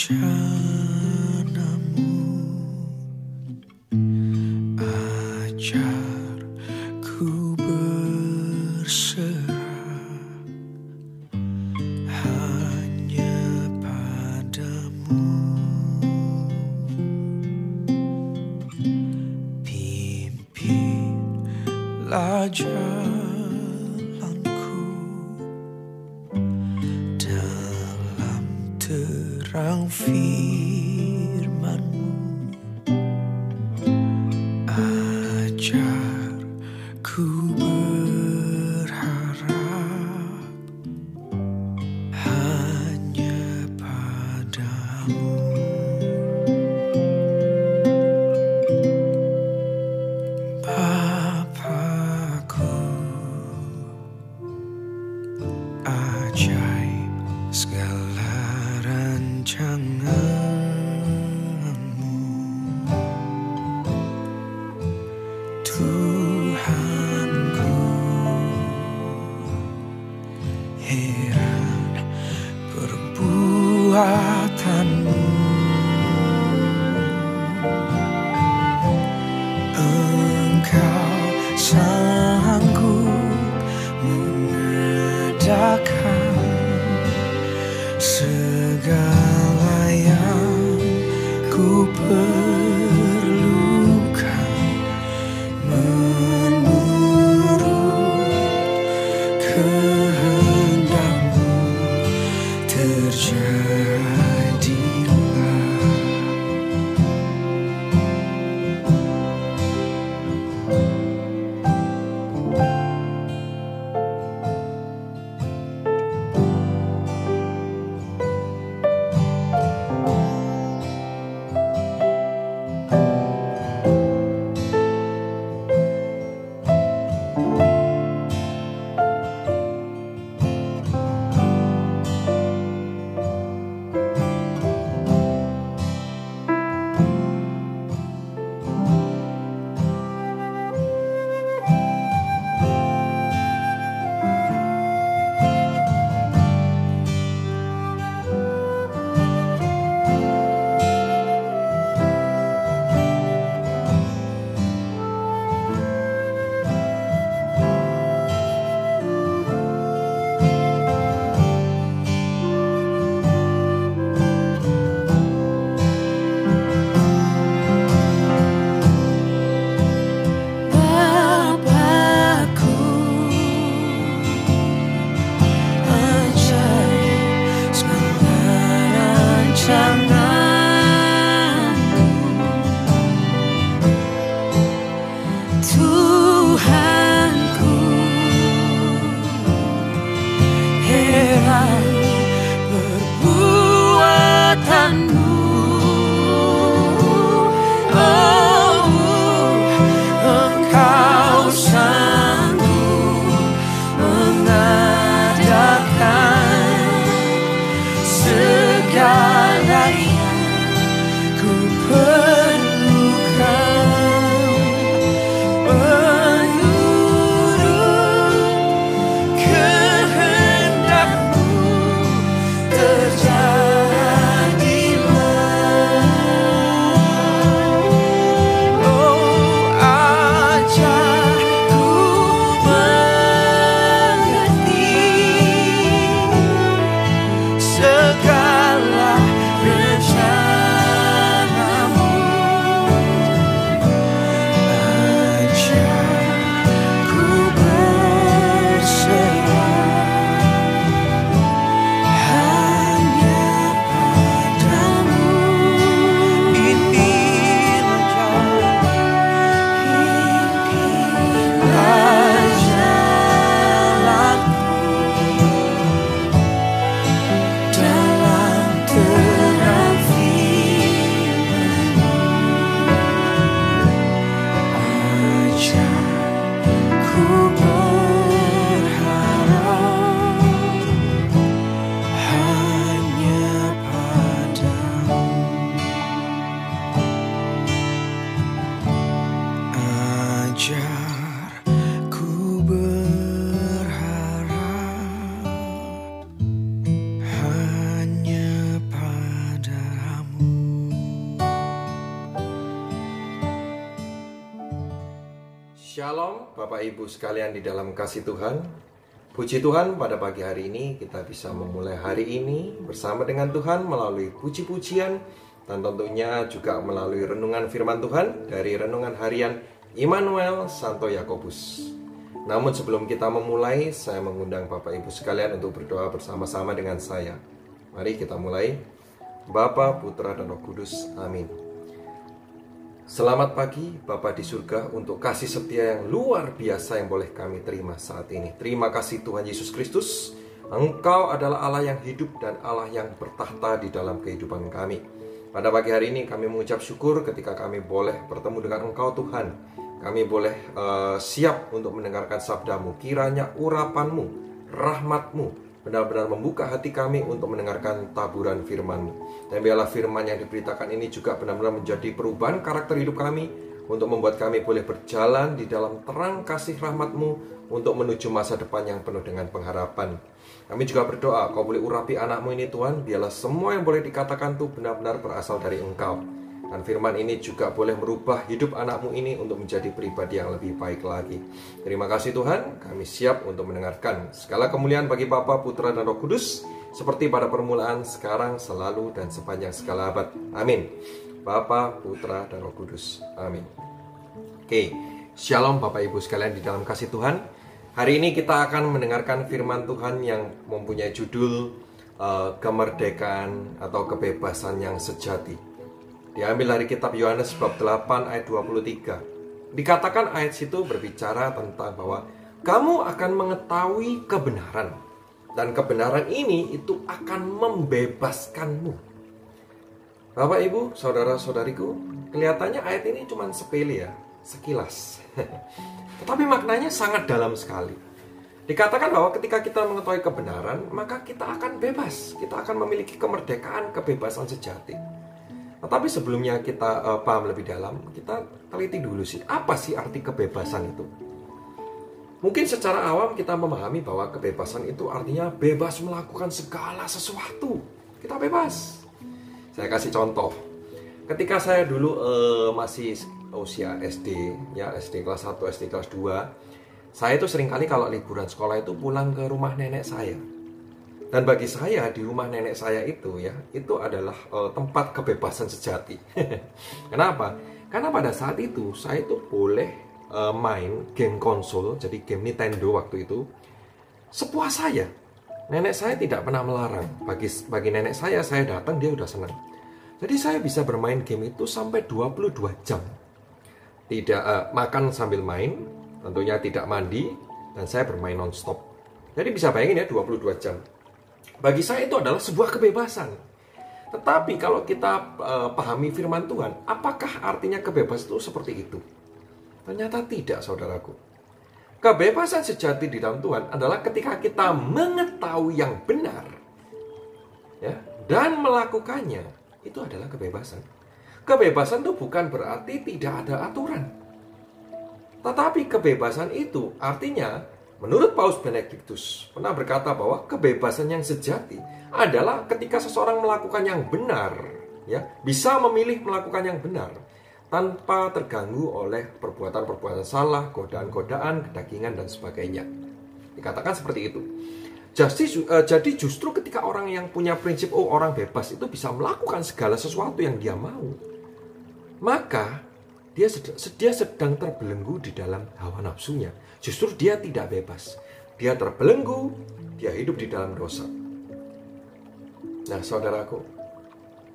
rencanamu, ajar ku berserah hanya padamu. Pimpinlah jalanku dalam terang firman-Mu, ajar ku berharap hanya padamu. Bapakku, ajaib segala rancangan-Mu, Tuhanku, heran perbuatan-Mu. Engkau sanggup mengadakan segala yang ku perlukan menurut kehendak-Mu. Terjadilah Shalom Bapak Ibu sekalian di dalam kasih Tuhan. Puji Tuhan, pada pagi hari ini kita bisa memulai hari ini bersama dengan Tuhan melalui puji-pujian dan tentunya juga melalui renungan firman Tuhan dari renungan harian Immanuel Santo Yakobus. Namun sebelum kita memulai, saya mengundang Bapak Ibu sekalian untuk berdoa bersama-sama dengan saya. Mari kita mulai. Bapa, Putra, dan Roh Kudus. Amin. Selamat pagi Bapa di surga, untuk kasih setia yang luar biasa yang boleh kami terima saat ini. Terima kasih Tuhan Yesus Kristus. Engkau adalah Allah yang hidup dan Allah yang bertahta di dalam kehidupan kami. Pada pagi hari ini kami mengucap syukur ketika kami boleh bertemu dengan Engkau Tuhan. Kami boleh siap untuk mendengarkan sabdamu. Kiranya urapanmu, rahmatmu benar-benar membuka hati kami untuk mendengarkan taburan firman-Mu. Dan biarlah firman yang diberitakan ini juga benar-benar menjadi perubahan karakter hidup kami, untuk membuat kami boleh berjalan di dalam terang kasih rahmat-Mu untuk menuju masa depan yang penuh dengan pengharapan. Kami juga berdoa, Kau boleh urapi anak-Mu ini Tuhan, biarlah semua yang boleh dikatakan itu benar-benar berasal dari Engkau. Dan firman ini juga boleh merubah hidup anak-Mu ini untuk menjadi pribadi yang lebih baik lagi. Terima kasih Tuhan, kami siap untuk mendengarkan. Segala kemuliaan bagi Bapa, Putra, dan Roh Kudus, seperti pada permulaan, sekarang, selalu, dan sepanjang segala abad. Amin. Bapa, Putra, dan Roh Kudus. Amin. Oke, Shalom Bapak Ibu sekalian di dalam kasih Tuhan. Hari ini kita akan mendengarkan firman Tuhan yang mempunyai judul kemerdekaan atau kebebasan yang sejati. Diambil dari kitab Yohanes bab 8 ayat 23. Dikatakan ayat situ berbicara tentang bahwa kamu akan mengetahui kebenaran, dan kebenaran ini itu akan membebaskanmu. Bapak Ibu, saudara-saudariku, kelihatannya ayat ini cuma sepele ya, sekilas. Tetapi maknanya sangat dalam sekali. Dikatakan bahwa ketika kita mengetahui kebenaran, maka kita akan bebas. Kita akan memiliki kemerdekaan, kebebasan sejati. Tetapi sebelumnya kita paham lebih dalam, kita teliti dulu sih, apa sih arti kebebasan itu? Mungkin secara awam kita memahami bahwa kebebasan itu artinya bebas melakukan segala sesuatu. Kita bebas. Saya kasih contoh. Ketika saya dulu masih usia SD, ya SD kelas 1, SD kelas 2, saya itu seringkali kalau liburan sekolah itu pulang ke rumah nenek saya. Dan bagi saya, di rumah nenek saya itu ya, itu adalah tempat kebebasan sejati. Kenapa? Karena pada saat itu saya itu boleh main game konsol, jadi game Nintendo waktu itu, sepuas saya. Nenek saya tidak pernah melarang. Bagi nenek saya datang dia udah senang. Jadi saya bisa bermain game itu sampai 22 jam. Tidak makan sambil main, tentunya tidak mandi, dan saya bermain non-stop. Jadi bisa bayangin ya, 22 jam. Bagi saya itu adalah sebuah kebebasan. Tetapi kalau kita pahami firman Tuhan, apakah artinya kebebasan itu seperti itu? Ternyata tidak, saudaraku. Kebebasan sejati di dalam Tuhan adalah ketika kita mengetahui yang benar, ya, dan melakukannya. Itu adalah kebebasan. Kebebasan itu bukan berarti tidak ada aturan. Tetapi kebebasan itu artinya, menurut Paus Benediktus pernah berkata bahwa kebebasan yang sejati adalah ketika seseorang melakukan yang benar, ya, bisa memilih melakukan yang benar tanpa terganggu oleh perbuatan-perbuatan salah, godaan-godaan, kedagingan, dan sebagainya. Dikatakan seperti itu. Jadi justru ketika orang yang punya prinsip orang bebas itu bisa melakukan segala sesuatu yang dia mau, maka dia sedang terbelenggu di dalam hawa nafsunya. Justru dia tidak bebas. Dia terbelenggu, dia hidup di dalam dosa. Nah, saudaraku,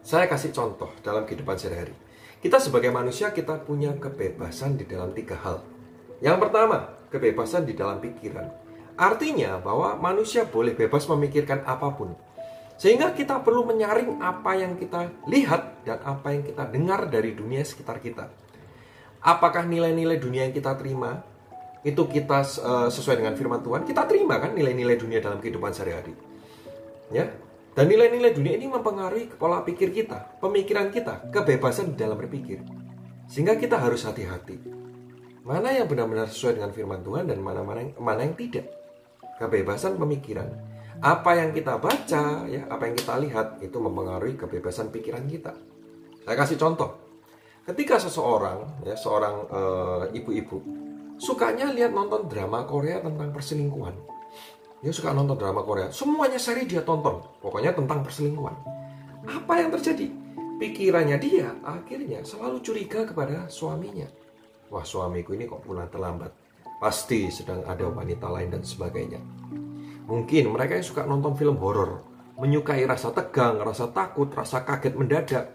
saya kasih contoh dalam kehidupan sehari-hari. Kita sebagai manusia, kita punya kebebasan di dalam 3 hal. Yang pertama, kebebasan di dalam pikiran. Artinya bahwa manusia boleh bebas memikirkan apapun. Sehingga kita perlu menyaring apa yang kita lihat dan apa yang kita dengar dari dunia sekitar kita. Apakah nilai-nilai dunia yang kita terima itu kita sesuai dengan firman Tuhan? Kita terima kan nilai-nilai dunia dalam kehidupan sehari-hari, ya. Dan nilai-nilai dunia ini mempengaruhi pola pikir kita, pemikiran kita, kebebasan di dalam berpikir. Sehingga kita harus hati-hati. Mana yang benar-benar sesuai dengan firman Tuhan dan mana yang tidak. Kebebasan pemikiran. Apa yang kita baca, ya, apa yang kita lihat itu mempengaruhi kebebasan pikiran kita. Saya kasih contoh. Ketika seseorang, ya, seorang ibu-ibu sukanya lihat nonton drama Korea tentang perselingkuhan. Dia suka nonton drama Korea, semuanya seri dia tonton, pokoknya tentang perselingkuhan. Apa yang terjadi? Pikirannya dia akhirnya selalu curiga kepada suaminya. Wah, suamiku ini kok pulang terlambat, pasti sedang ada wanita lain dan sebagainya. Mungkin mereka yang suka nonton film horor menyukai rasa tegang, rasa takut, rasa kaget mendadak.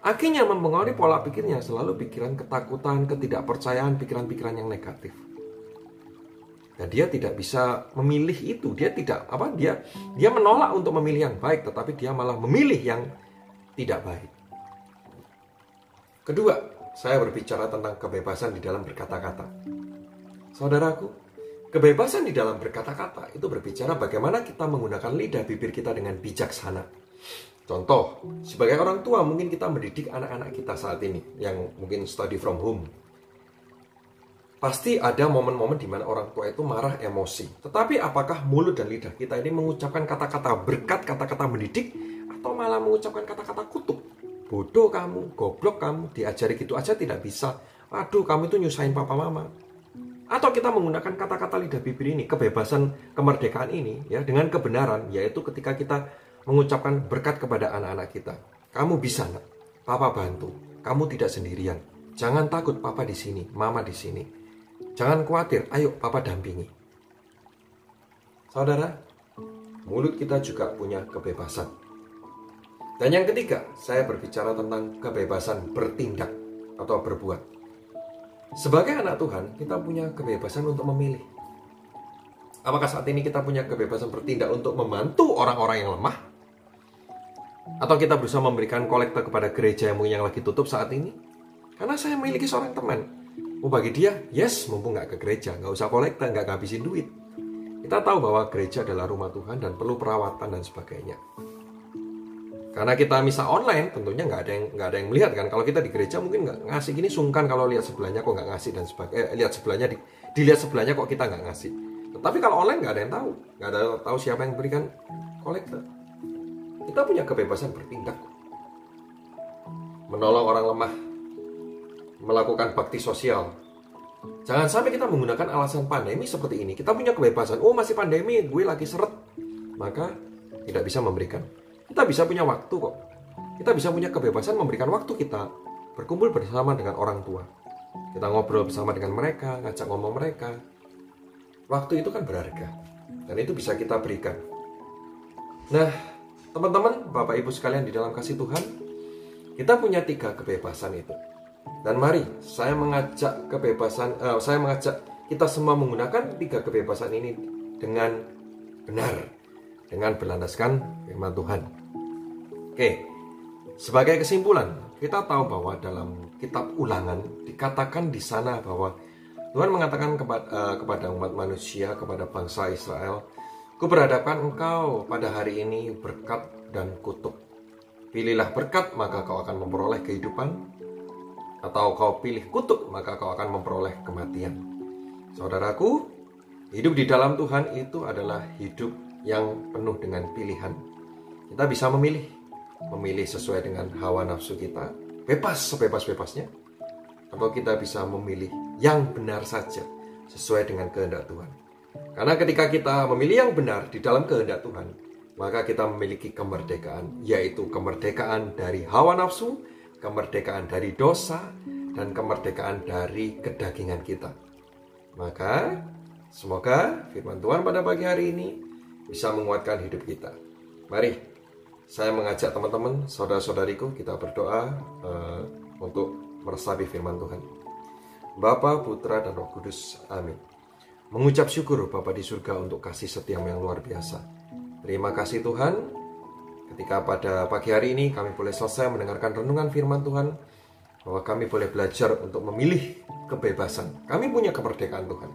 Akhirnya mempengaruhi pola pikirnya, selalu pikiran ketakutan, ketidakpercayaan, pikiran-pikiran yang negatif. Dan dia tidak bisa memilih itu. Dia menolak untuk memilih yang baik, tetapi dia malah memilih yang tidak baik. Kedua, saya berbicara tentang kebebasan di dalam berkata-kata. Saudaraku, kebebasan di dalam berkata-kata itu berbicara bagaimana kita menggunakan lidah bibir kita dengan bijaksana. Contoh, sebagai orang tua mungkin kita mendidik anak-anak kita saat ini yang mungkin study from home. Pasti ada momen-momen di mana orang tua itu marah, emosi. Tetapi apakah mulut dan lidah kita ini mengucapkan kata-kata berkat, kata-kata mendidik, atau malah mengucapkan kata-kata kutuk? Bodoh kamu, goblok kamu, diajari gitu aja tidak bisa. Aduh, kamu itu nyusahin papa mama. Atau kita menggunakan kata-kata lidah bibir ini, kebebasan, kemerdekaan ini, ya, dengan kebenaran, yaitu ketika kita mengucapkan berkat kepada anak-anak kita. Kamu bisa, nak. Papa bantu. Kamu tidak sendirian. Jangan takut, papa di sini, mama di sini. Jangan khawatir, ayo papa dampingi. Saudara, mulut kita juga punya kebebasan. Dan yang ketiga, saya berbicara tentang kebebasan bertindak atau berbuat. Sebagai anak Tuhan, kita punya kebebasan untuk memilih. Apakah saat ini kita punya kebebasan bertindak untuk membantu orang-orang yang lemah? Atau kita berusaha memberikan kolektor kepada gereja yang lagi tutup saat ini? Karena saya memiliki seorang teman. Bagi dia, yes, mumpung nggak ke gereja, nggak usah kolektor, nggak ngabisin duit. Kita tahu bahwa gereja adalah rumah Tuhan dan perlu perawatan dan sebagainya. Karena kita misa online, tentunya nggak ada yang melihat kan. Kalau kita di gereja mungkin nggak ngasih gini, sungkan kalau lihat sebelahnya kok nggak ngasih dan sebagainya. Lihat sebelahnya, dilihat sebelahnya kok kita nggak ngasih. Tetapi kalau online nggak ada yang tahu, nggak ada yang tahu siapa yang berikan kolektor. Kita punya kebebasan bertindak, menolong orang lemah, melakukan bakti sosial. Jangan sampai kita menggunakan alasan pandemi seperti ini. Kita punya kebebasan, oh masih pandemi, gue lagi seret, maka tidak bisa memberikan. Kita bisa punya waktu kok. Kita bisa punya kebebasan memberikan waktu kita berkumpul bersama dengan orang tua. Kita ngobrol bersama dengan mereka, ngajak ngomong mereka. Waktu itu kan berharga, dan itu bisa kita berikan. Nah, teman-teman, Bapak Ibu sekalian di dalam kasih Tuhan, kita punya 3 kebebasan itu. Dan mari saya mengajak kita semua menggunakan 3 kebebasan ini dengan benar, dengan berlandaskan firman Tuhan. Oke, sebagai kesimpulan, kita tahu bahwa dalam kitab Ulangan dikatakan di sana bahwa Tuhan mengatakan kepada umat manusia, kepada bangsa Israel, "Kuperhadapkan engkau pada hari ini berkat dan kutuk. Pilihlah berkat, maka kau akan memperoleh kehidupan. Atau kau pilih kutuk, maka kau akan memperoleh kematian." Saudaraku, hidup di dalam Tuhan itu adalah hidup yang penuh dengan pilihan. Kita bisa memilih sesuai dengan hawa nafsu kita, bebas sebebas-bebasnya. Atau kita bisa memilih yang benar saja, sesuai dengan kehendak Tuhan. Karena ketika kita memilih yang benar di dalam kehendak Tuhan, maka kita memiliki kemerdekaan, yaitu kemerdekaan dari hawa nafsu, kemerdekaan dari dosa, dan kemerdekaan dari kedagingan kita. Maka, semoga firman Tuhan pada pagi hari ini bisa menguatkan hidup kita. Mari, saya mengajak teman-teman, saudara-saudariku, kita berdoa untuk meresapi firman Tuhan. Bapa, Putra, dan Roh Kudus. Amin. Mengucap syukur Bapa di surga untuk kasih setiamu yang luar biasa. Terima kasih Tuhan, ketika pada pagi hari ini kami boleh selesai mendengarkan renungan firman Tuhan, bahwa kami boleh belajar untuk memilih kebebasan. Kami punya kemerdekaan Tuhan.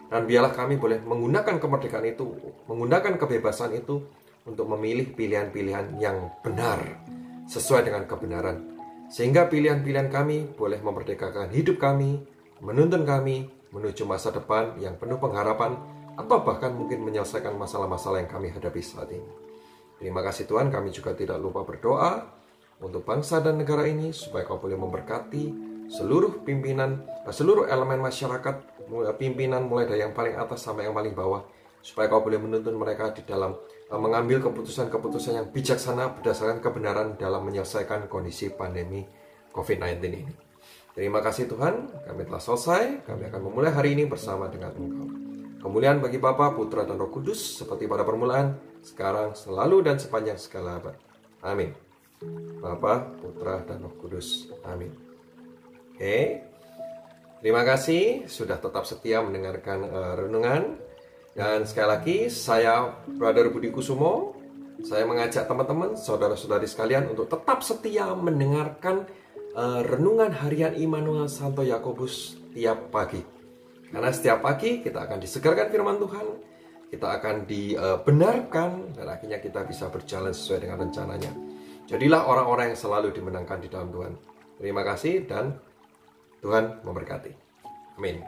Dan biarlah kami boleh menggunakan kemerdekaan itu, menggunakan kebebasan itu untuk memilih pilihan-pilihan yang benar, sesuai dengan kebenaran. Sehingga pilihan-pilihan kami boleh memerdekakan hidup kami, menuntun kami menuju masa depan yang penuh pengharapan, atau bahkan mungkin menyelesaikan masalah-masalah yang kami hadapi saat ini. Terima kasih Tuhan, kami juga tidak lupa berdoa untuk bangsa dan negara ini, supaya Kau boleh memberkati seluruh pimpinan, seluruh elemen masyarakat, pimpinan mulai dari yang paling atas sampai yang paling bawah, supaya Kau boleh menuntun mereka di dalam mengambil keputusan-keputusan yang bijaksana berdasarkan kebenaran dalam menyelesaikan kondisi pandemi COVID-19 ini. Terima kasih Tuhan, kami telah selesai. Kami akan memulai hari ini bersama dengan Engkau. Kemuliaan bagi Bapa, Putra, dan Roh Kudus, seperti pada permulaan, sekarang, selalu, dan sepanjang segala abad. Amin. Bapa, Putra, dan Roh Kudus. Amin. Oke. Terima kasih sudah tetap setia mendengarkan renungan. Dan sekali lagi, saya Brother Budi Kusumo. Saya mengajak teman-teman, saudara-saudari sekalian untuk tetap setia mendengarkan renungan harian Immanuel Santo Yakobus tiap pagi. Karena setiap pagi kita akan disegarkan firman Tuhan, kita akan dibenarkan, dan akhirnya kita bisa berjalan sesuai dengan rencananya. Jadilah orang-orang yang selalu dimenangkan di dalam Tuhan. Terima kasih dan Tuhan memberkati. Amin.